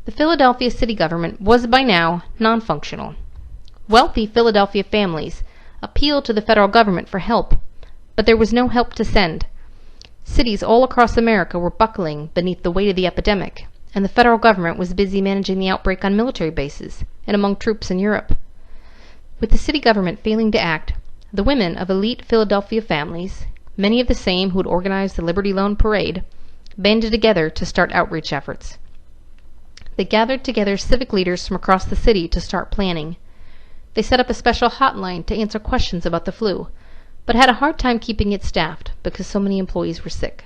The Philadelphia city government was by now non-functional. Wealthy Philadelphia families appealed to the federal government for help, but there was no help to send. Cities all across America were buckling beneath the weight of the epidemic, and the federal government was busy managing the outbreak on military bases and among troops in Europe. With the city government failing to act, the women of elite Philadelphia families, many of the same who had organized the Liberty Loan Parade, banded together to start outreach efforts. They gathered together civic leaders from across the city to start planning. They set up a special hotline to answer questions about the flu, but had a hard time keeping it staffed because so many employees were sick.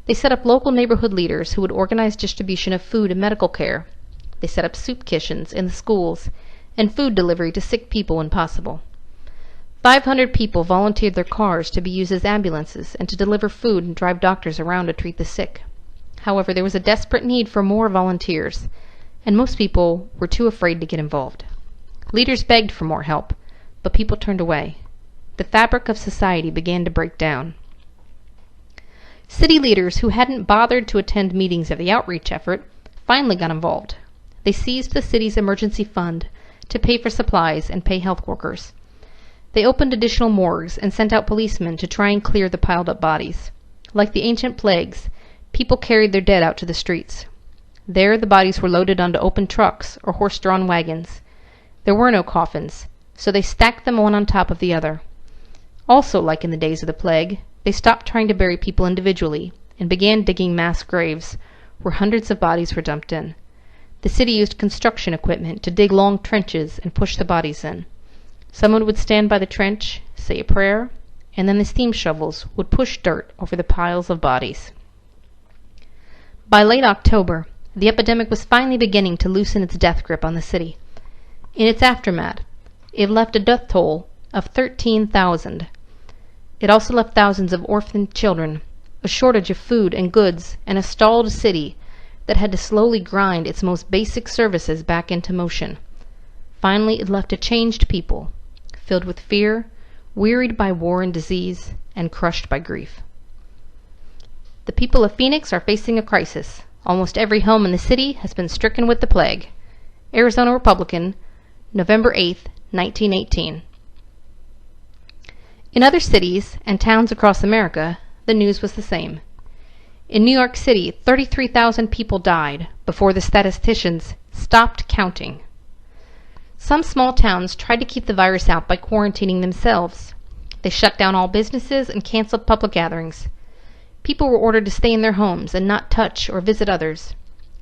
They set up local neighborhood leaders who would organize distribution of food and medical care. They set up soup kitchens in the schools and food delivery to sick people when possible. 500 people volunteered their cars to be used as ambulances and to deliver food and drive doctors around to treat the sick. However, there was a desperate need for more volunteers, and most people were too afraid to get involved. Leaders begged for more help, but people turned away. The fabric of society began to break down. City leaders who hadn't bothered to attend meetings of the outreach effort finally got involved. They seized the city's emergency fund to pay for supplies and pay health workers. They opened additional morgues and sent out policemen to try and clear the piled-up bodies. Like the ancient plagues, people carried their dead out to the streets. There the bodies were loaded onto open trucks or horse-drawn wagons. There were no coffins, so they stacked them one on top of the other. Also, like in the days of the plague, they stopped trying to bury people individually and began digging mass graves where hundreds of bodies were dumped in. The city used construction equipment to dig long trenches and push the bodies in. Someone would stand by the trench, say a prayer, and then the steam shovels would push dirt over the piles of bodies. By late October, the epidemic was finally beginning to loosen its death grip on the city. In its aftermath, it left a death toll of 13,000. It also left thousands of orphaned children, a shortage of food and goods, and a stalled city that had to slowly grind its most basic services back into motion. Finally, it left a changed people, filled with fear, wearied by war and disease, and crushed by grief. The people of Phoenix are facing a crisis. Almost every home in the city has been stricken with the plague. Arizona Republican, November 8, 1918. In other cities and towns across America, the news was the same. In New York City, 33,000 people died before the statisticians stopped counting. Some small towns tried to keep the virus out by quarantining themselves. They shut down all businesses and canceled public gatherings. People were ordered to stay in their homes and not touch or visit others.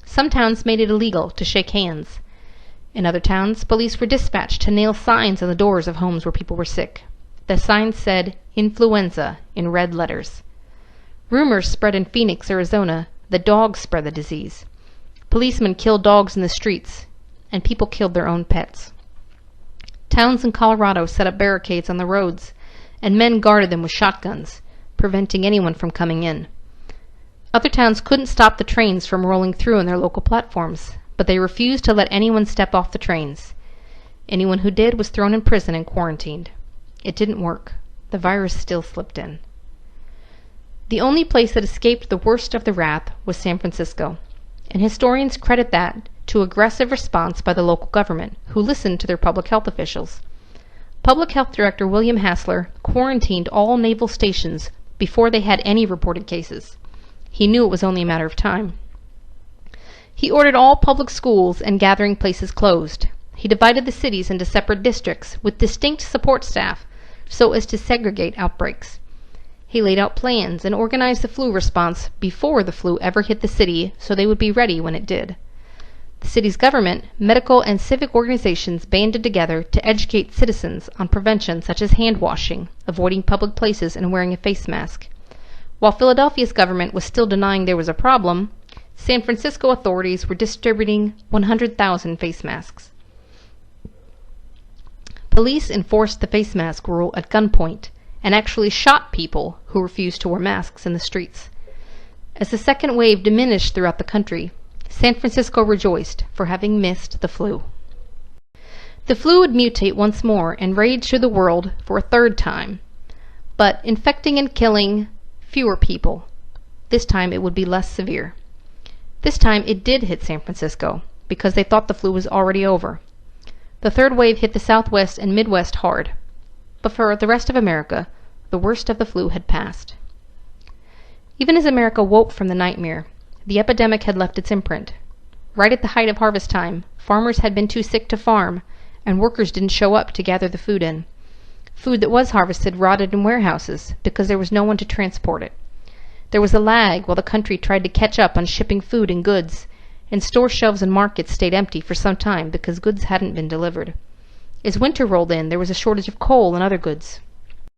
Some towns made it illegal to shake hands. In other towns, police were dispatched to nail signs on the doors of homes where people were sick. The signs said, "Influenza," in red letters. Rumors spread in Phoenix, Arizona, that dogs spread the disease. Policemen killed dogs in the streets, and people killed their own pets. Towns in Colorado set up barricades on the roads, and men guarded them with shotguns, preventing anyone from coming in. Other towns couldn't stop the trains from rolling through on their local platforms, but they refused to let anyone step off the trains. Anyone who did was thrown in prison and quarantined. It didn't work. The virus still slipped in. The only place that escaped the worst of the wrath was San Francisco, and historians credit that to aggressive response by the local government, who listened to their public health officials. Public Health Director William Hassler quarantined all naval stations before they had any reported cases. He knew it was only a matter of time. He ordered all public schools and gathering places closed. He divided the cities into separate districts with distinct support staff so as to segregate outbreaks. He laid out plans and organized the flu response before the flu ever hit the city so they would be ready when it did. The city's government, medical, and civic organizations banded together to educate citizens on prevention such as hand washing, avoiding public places, and wearing a face mask. While Philadelphia's government was still denying there was a problem, San Francisco authorities were distributing 100,000 face masks. Police enforced the face mask rule at gunpoint and actually shot people who refused to wear masks in the streets. As the second wave diminished throughout the country, San Francisco rejoiced for having missed the flu. The flu would mutate once more and rage through the world for a third time, but infecting and killing fewer people. This time it would be less severe. This time it did hit San Francisco, because they thought the flu was already over. The third wave hit the Southwest and Midwest hard, but for the rest of America, the worst of the flu had passed. Even as America woke from the nightmare, the epidemic had left its imprint. Right at the height of harvest time, farmers had been too sick to farm, and workers didn't show up to gather the food in. Food that was harvested rotted in warehouses because there was no one to transport it. There was a lag while the country tried to catch up on shipping food and goods, and store shelves and markets stayed empty for some time because goods hadn't been delivered. As winter rolled in, there was a shortage of coal and other goods.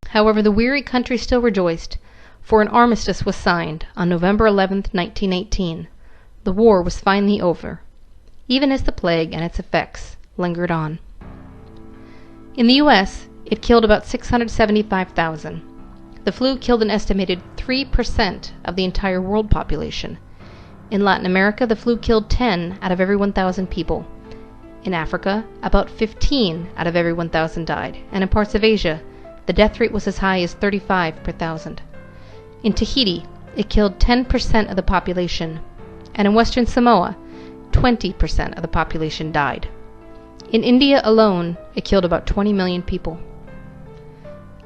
However, the weary country still rejoiced, for an armistice was signed on November 11th, 1918. The war was finally over, even as the plague and its effects lingered on. In the U.S., it killed about 675,000. The flu killed an estimated 3% of the entire world population. In Latin America, the flu killed 10 out of every 1,000 people. In Africa, about 15 out of every 1,000 died, and in parts of Asia, the death rate was as high as 35 per thousand. In Tahiti, it killed 10% of the population, and in Western Samoa, 20% of the population died. In India alone, it killed about 20 million people.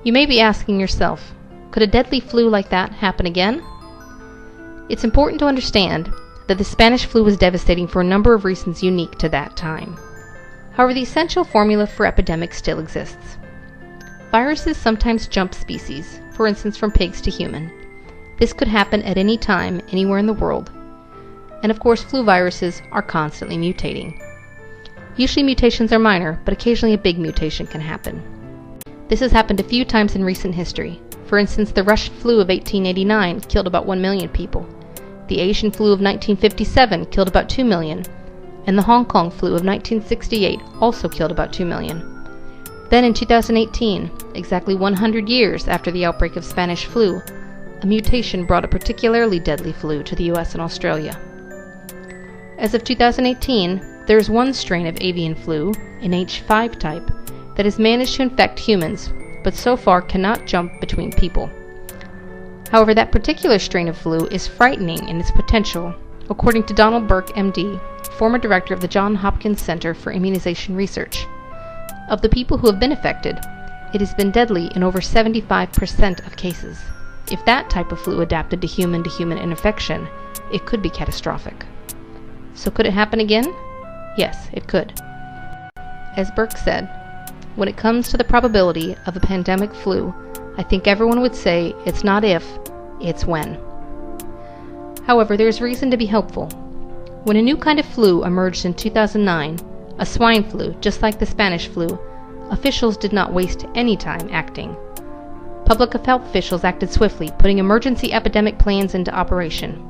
You may be asking yourself, could a deadly flu like that happen again? It's important to understand that the Spanish flu was devastating for a number of reasons unique to that time. However, the essential formula for epidemics still exists. Viruses sometimes jump species, for instance from pigs to human. This could happen at any time, anywhere in the world. And of course, flu viruses are constantly mutating. Usually mutations are minor, but occasionally a big mutation can happen. This has happened a few times in recent history. For instance, the Russian flu of 1889 killed about 1 million people. The Asian flu of 1957 killed about 2 million. And the Hong Kong flu of 1968 also killed about 2 million. Then in 2018, exactly 100 years after the outbreak of Spanish flu, a mutation brought a particularly deadly flu to the US and Australia. As of 2018, there is one strain of avian flu, an H5 type, that has managed to infect humans, but so far cannot jump between people. However, that particular strain of flu is frightening in its potential, according to Donald Burke, MD, former director of the Johns Hopkins Center for Immunization Research. Of the people who have been affected, it has been deadly in over 75% of cases. If that type of flu adapted to human infection, it could be catastrophic. So could it happen again? Yes, it could. As Burke said, when it comes to the probability of a pandemic flu, I think everyone would say it's not if, it's when. However, there is reason to be hopeful. When a new kind of flu emerged in 2009, a swine flu, just like the Spanish flu, officials did not waste any time acting. Public health officials acted swiftly, putting emergency epidemic plans into operation.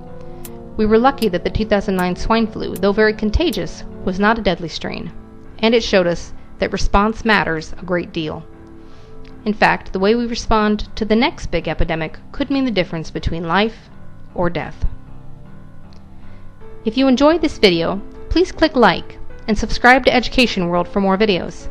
We were lucky that the 2009 swine flu, though very contagious, was not a deadly strain, and it showed us that response matters a great deal. In fact, the way we respond to the next big epidemic could mean the difference between life or death. If you enjoyed this video, please click like and subscribe to Education World for more videos.